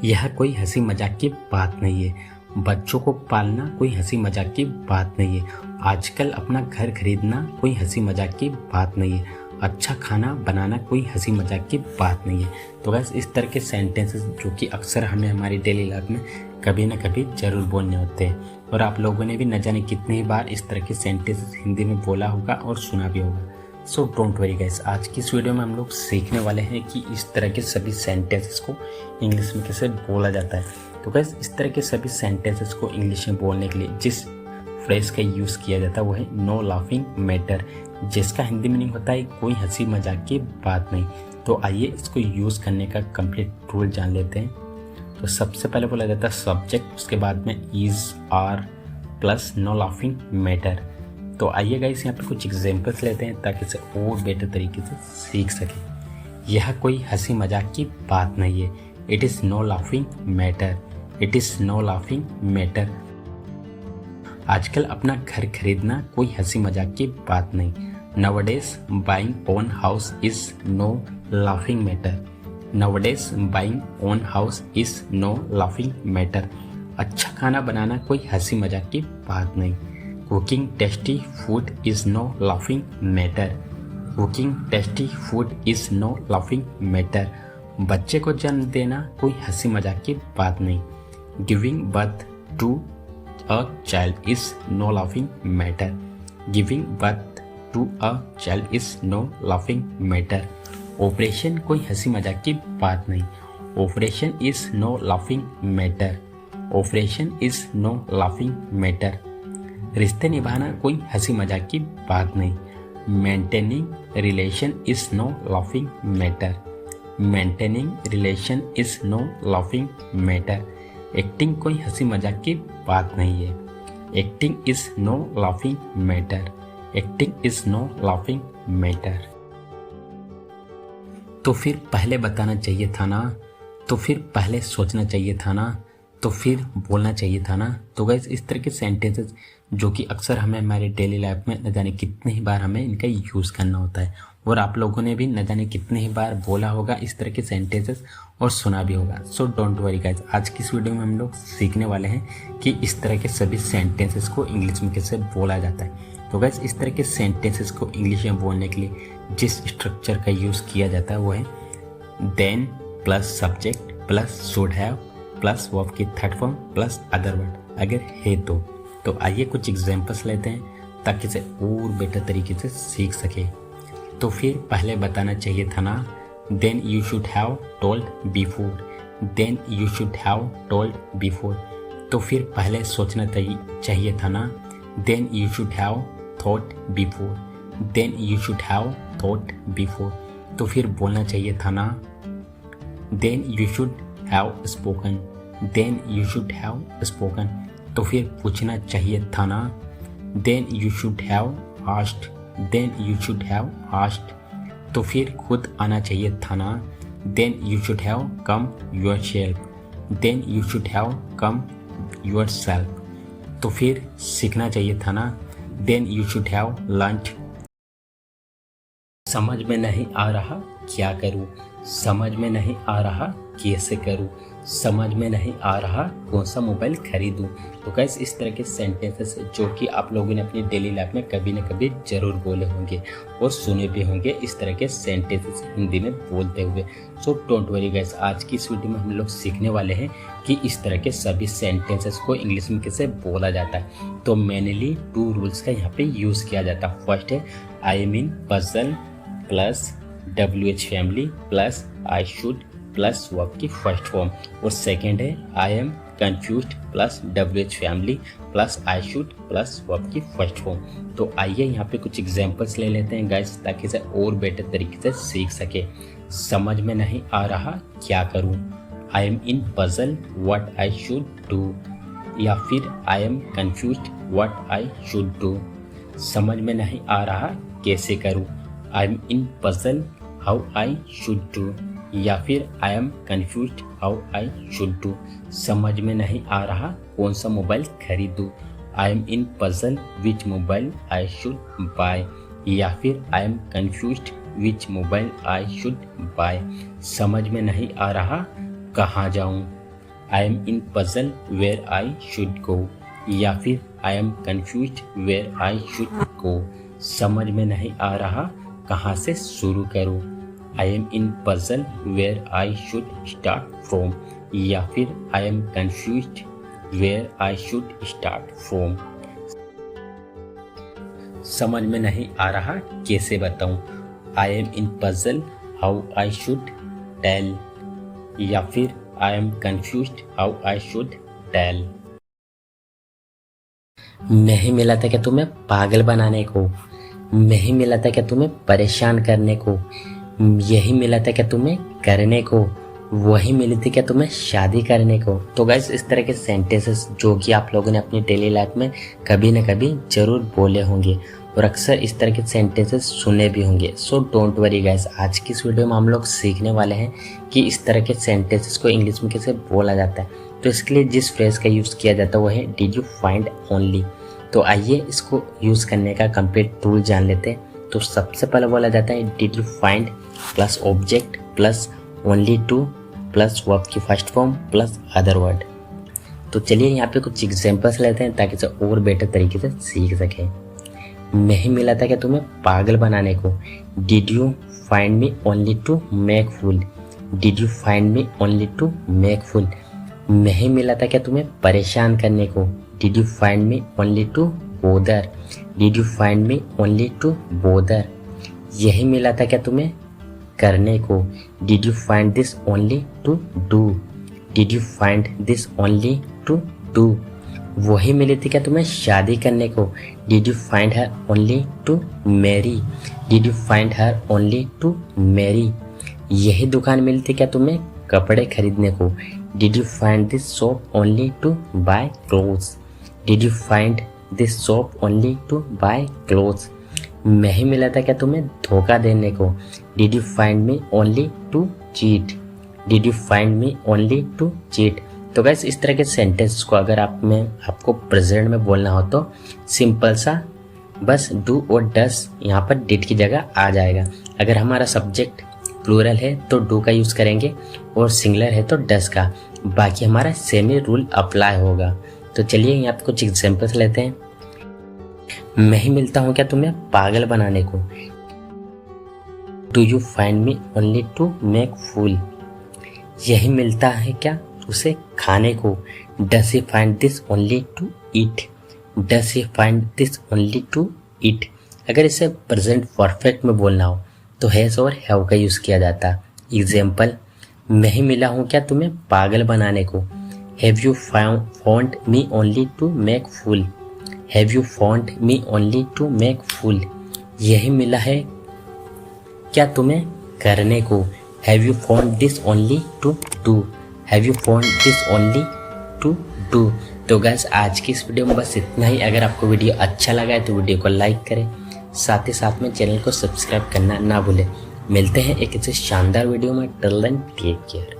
यह कोई हंसी मजाक की बात नहीं है। बच्चों को पालना कोई हंसी मजाक की बात नहीं है। आजकल अपना घर खरीदना कोई हंसी मजाक की बात नहीं है। अच्छा खाना बनाना कोई हंसी मजाक की बात नहीं है। तो बस इस तरह के सेंटेंसेस जो कि अक्सर हमें हमारी डेली लाइफ में कभी ना कभी जरूर बोलने होते हैं, और आप लोगों ने भी न जाने कितनी बार इस तरह के सेंटेंसेस हिंदी में बोला होगा और सुना भी होगा। सो डोंट वरी गाइस, आज की इस वीडियो में हम लोग सीखने वाले हैं कि इस तरह के सभी सेंटेंसेस को इंग्लिश में कैसे बोला जाता है। तो गाइस, इस तरह के सभी सेंटेंसेस को इंग्लिश में बोलने के लिए जिस फ्रेज का यूज़ किया जाता है वो है नो लाफिंग मैटर, जिसका हिंदी मीनिंग होता है कोई हंसी मजाक की बात नहीं। तो आइए इसको यूज़ करने का कंप्लीट रूल जान लेते हैं। तो सबसे पहले बोला जाता है सब्जेक्ट, उसके बाद में is are plus no laughing matter. तो आइए गाइस यहाँ पे कुछ एग्जांपल्स लेते हैं ताकि इसे और बेटर तरीके से सीख सकें। यह कोई हंसी मजाक की बात नहीं है। It is no laughing matter. It is no laughing matter. आजकल अपना घर खरीदना कोई हंसी मजाक की बात नहीं। Nowadays buying own house is no laughing matter. Nowadays buying own house is no laughing matter. अच्छा खाना बनाना कोई हंसी मजाक की बात नहीं। Cooking tasty food is no laughing matter. Cooking tasty food is no laughing matter. बच्चे को जन्म देना कोई हंसी मजाक की बात नहीं। Giving birth to a child is no laughing matter. Giving birth to a child is no laughing matter. Operation कोई हंसी मजाक की बात नहीं। Operation is no laughing matter. Operation is no laughing matter. रिश्ते निभाना कोई हंसी मजाक की बात नहीं। Maintaining relation is no laughing matter. Maintaining relation is no laughing matter. Acting कोई हंसी मजाक की बात नहीं है। Acting is no laughing matter. Acting is no laughing matter. तो फिर पहले बताना चाहिए था ना, तो फिर पहले सोचना चाहिए था ना, तो फिर बोलना चाहिए था ना। तो गाइस, इस तरह के सेंटेंसेस जो कि अक्सर हमें हमारे डेली लाइफ में न जाने कितने ही बार हमें इनका यूज़ करना होता है, और आप लोगों ने भी न जाने कितने ही बार बोला होगा इस तरह के सेंटेंसेस और सुना भी होगा। सो डोंट वरी गाइस, आज की इस वीडियो में हम लोग सीखने वाले हैं कि इस तरह के सभी सेंटेंसेस को इंग्लिश में कैसे बोला जाता है। तो गाइस, इस तरह के सेंटेंसेस को इंग्लिश में बोलने के लिए जिस स्ट्रक्चर का यूज़ किया जाता है वो है then plus subject plus should have plus verb की third form plus other word अगर है तो आइए कुछ एग्जांपल्स लेते हैं ताकि इसे और बेटर तरीके से सीख सके। तो फिर पहले बताना चाहिए था ना, then you should have told before. Then you should have told before. तो फिर पहले सोचना चाहिए था ना, then you should have thought before. Then you should have thought before. तो फिर बोलना चाहिए था ना, then you should have spoken. Then you should have spoken. तो फिर पूछना चाहिए था ना, then you should have asked. Then you should have asked. तो फिर खुद आना चाहिए था ना, then you should have come yourself. Then you should have come yourself. तो फिर सीखना चाहिए था ना, then you should have learned. समझ में नहीं आ रहा क्या करूं, समझ में नहीं आ रहा कैसे करूं, समझ में नहीं आ रहा कौन सा मोबाइल खरीदूं। तो गाइस, इस तरह के सेंटेंसेस जो कि आप लोगों ने अपनी डेली लाइफ में कभी न कभी जरूर बोले होंगे और सुने भी होंगे इस तरह के सेंटेंसेस हिंदी में बोलते हुए। सो डोंट वरी गाइस, आज की इस वीडियो में हम लोग सीखने वाले हैं कि इस तरह के सभी सेंटेंसेस को इंग्लिश में कैसे बोला जाता है। तो मेनली 2 रूल्स का यहाँ पे यूज़ किया जाता है। फर्स्ट है आई am in puzzle plus WH family plus I should plus verb की फर्स्ट फॉर्म, और सेकेंड है आई am confused plus WH family plus I should plus verb की फर्स्ट फॉर्म। तो आइए यहाँ पे कुछ एग्जांपल्स ले लेते हैं गाइस ताकि इसे और बेटर तरीके से सीख सके। समझ में नहीं आ रहा क्या करूँ, I am in puzzle what I should do, या फिर I am confused what I should do. समझ में नहीं आ रहा कैसे करूँ, I am in puzzle how I should do, या फिर I am confused how I should do. समझ में नहीं आ रहा कौन सा मोबाइल खरीदूं, आई am in puzzle which mobile I should bye, या फिर I am confused which mobile I should buy. समझ में नहीं आ रहा कहाँ जाऊँ, I am in puzzle where I should go, या फिर I am confused where I should go, समझ में नहीं आ रहा कहाँ से शुरू करूँ। I am in puzzle where I should start from, या फिर I am confused where I should start from, समझ में नहीं आ रहा कैसे बताऊं। I am in puzzle how I should tell, या फिर I am confused how I should tell. नहीं मिला था क्या तुम्हें पागल बनाने को, नहीं मिला था क्या तुम्हें परेशान करने को, यही मिला था क्या तुम्हें करने को, वही मिली थी क्या तुम्हें शादी करने को। तो गाइस इस तरह के सेंटेंसेस जो कि आप लोगों ने अपनी डेली लाइफ में कभी न कभी जरूर बोले होंगे और अक्सर इस तरह के सेंटेंसेस सुने भी होंगे। सो डोंट वरी गाइस, आज की इस वीडियो में हम लोग सीखने वाले हैं कि इस तरह के सेंटेंसेस को इंग्लिश में कैसे बोला जाता है। तो इसके लिए जिस फ्रेज का यूज़ किया जाता है वो है डिड यू फाइंड ओनली। तो आइए इसको यूज़ करने का कंप्लीट टूल जान लेते हैं। तो सबसे पहले बोला जाता है did you find plus object plus only to plus verb की first form plus other word. तो चलिए यहाँ पे कुछ एग्जांपल्स लेते हैं ताकि इसे और बेटर तरीके से सीख सकें। नहीं मिला था क्या तुम्हें पागल बनाने को, did you find me only to make fool, did you find me only to make fool. नहीं मिला था क्या तुम्हें परेशान करने को, did you find me only to bother, did you find me only to bother. यही मिला था क्या तुम्हें करने को, did you find this only to do, did you find this only to do. वही मिली थी क्या तुम्हें शादी करने को, did you find her only to marry, did you find her only to marry. यही दुकान मिली थी क्या तुम्हें कपड़े खरीदने को, did you find this shop only to buy clothes, did you find this shop only to buy clothes. नहीं मिला था क्या तुम्हें धोखा देने को, did you find me only to cheat, did you find me only to cheat. तो guess इस तरह के सेंटेंस को अगर आपको प्रेजेंट में बोलना हो तो सिंपल सा बस डू और डस यहाँ पर डिड की जगह आ जाएगा। अगर हमारा सब्जेक्ट प्लूरल है तो डू का यूज़ करेंगे और सिंगुलर है तो डस का, बाकी हमारा सेम ही रूल अप्लाई होगा। तो चलिए यहाँ पे कुछ एग्जांपल्स लेते हैं। मैं ही मिलता हूँ क्या तुम्हें पागल बनाने को, do you find me only to make fool. यही मिलता है क्या उसे खाने को, does he find this only to eat, does he find this only to eat. अगर इसे प्रेजेंट परफेक्ट में बोलना हो तो हैज और हैव का यूज़ किया जाता। एग्जाम्पल, मैं ही मिला हूँ क्या तुम्हें पागल बनाने को, have you found me only to make fool, have you found me only to make fool. यही मिला है क्या तुम्हें करने को, have you found this only to do, have you found this only to do. तो गाइस आज की इस वीडियो में बस इतना ही। अगर आपको वीडियो अच्छा लगा है तो वीडियो को लाइक करें, साथ ही साथ में चैनल को सब्सक्राइब करना ना भूलें। मिलते हैं एक ऐसे शानदार वीडियो में, टिल देन टेक केयर।